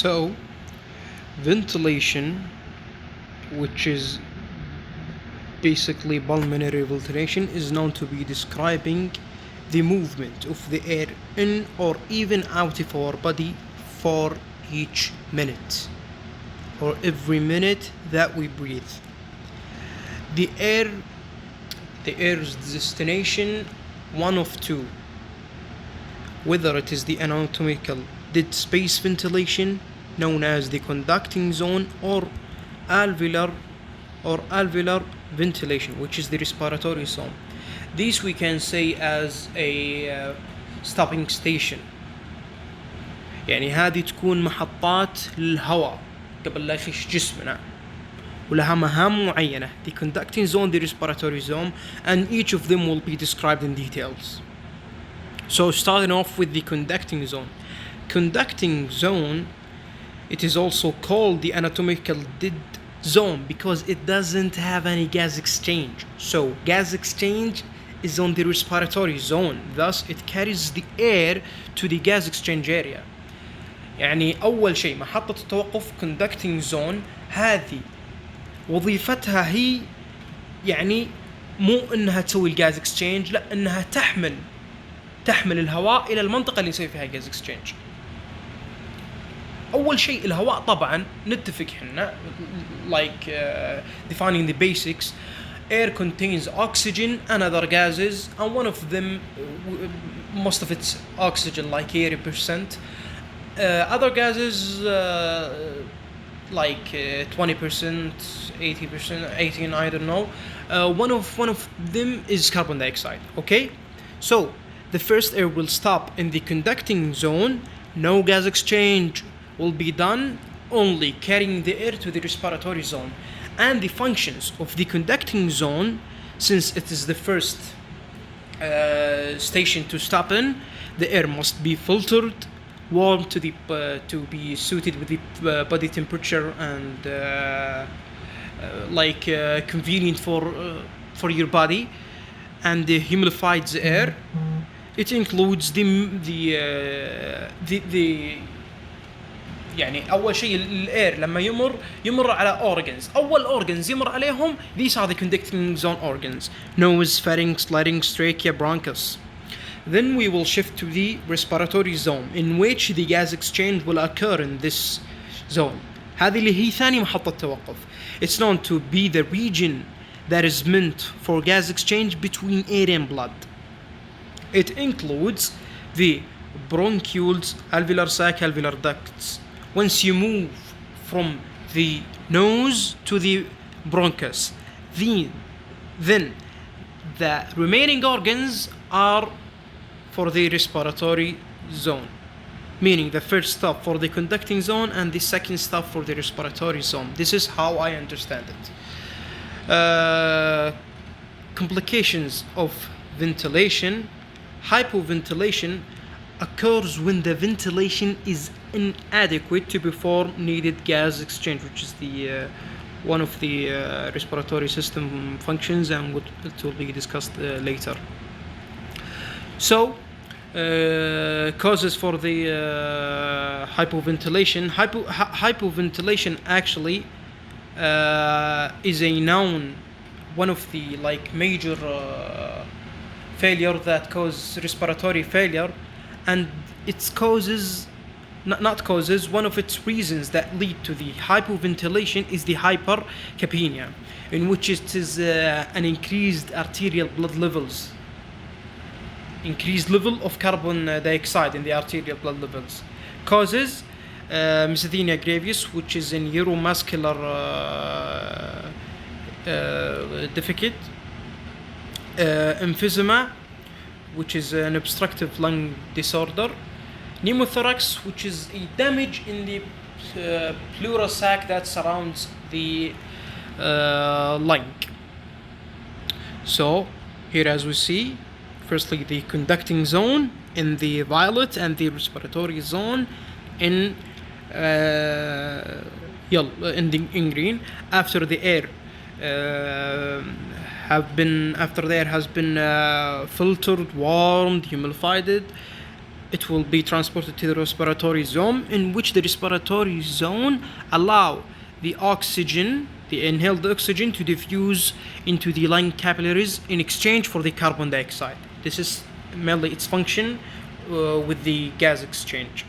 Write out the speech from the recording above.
So, ventilation, which is basically pulmonary ventilation, is known to be describing the movement of the air in or even out of our body for each minute, or every minute that we breathe. The air's destination, one of two: whether it is the anatomical dead space ventilation, known as the conducting zone, or alveolar ventilation, which is the respiratory zone. These we can say as a stopping station. يعني هذه تكون محطات للهواء قبل لا يخش جسمنا ولها مهام معينة. The conducting zone, the respiratory zone, and each of them will be described in details. So starting off with the conducting zone. Conducting zone, it is also called the anatomical dead zone because it doesn't have any gas exchange. So gas exchange is on the respiratory zone, thus it carries the air to the gas exchange area. يعني أول شيء محطة التوقف conducting zone هذه وظيفتها هي يعني مو انها تسوي الجاز اكسشينج، لا انها تحمل الهواء الى المنطقه اللي يصير فيها جاز اكسشينج. اول شيء الهواء طبعا نتفق احنا like defining the basics. Air contains oxygen and other gases, and one of them, most of it's oxygen, like 80%. Other gases like 20%, 80%, 18, I don't know. One of them is carbon dioxide. Okay, so the first air will stop in the conducting zone. No gas exchange will be done, only carrying the air to the respiratory zone. And the functions of the conducting zone, since it is the first station to stop in, the air must be filtered, warm to be suited with the body temperature and convenient for your body, and the humidified air. It includes the يعني أول شيء الأير لما يمر على organs. أول organs يمر عليهم, these are the conducting zone organs: nose, pharynx, larynx, trachea, bronchus. Then we will shift to the respiratory zone, in which the gas exchange will occur in this zone. هذه اللي هي ثاني محطة توقف. It's known to be the region that is meant for gas exchange between air and blood. It includes the bronchioles, alveolar sac, alveolar ducts. Once you move from the nose to the bronchus, then the remaining organs are for the respiratory zone, meaning the first stop for the conducting zone and the second stop for the respiratory zone. This is how I understand it. Complications of ventilation. Hypoventilation occurs when the ventilation is inadequate to perform needed gas exchange, which is the one of the respiratory system functions, and it will be discussed later. So, causes for the hypoventilation. Hypoventilation actually is a known one of the major failure that cause respiratory failure, and its causes, one of its reasons that lead to the hypoventilation is the hypercapnia, in which it is an increased arterial blood levels, increased level of carbon dioxide in the arterial blood levels. Causes myasthenia gravis, which is a neuromuscular defect. Emphysema, which is an obstructive lung disorder. Pneumothorax, which is a damage in the pleural sac that surrounds the lung. So here, as we see, firstly the conducting zone in the violet and the respiratory zone in green. After the air has been filtered, warmed, humidified, it will be transported to the respiratory zone, in which the respiratory zone allow the oxygen, the inhaled oxygen, to diffuse into the lung capillaries in exchange for the carbon dioxide. This is mainly its function with the gas exchange.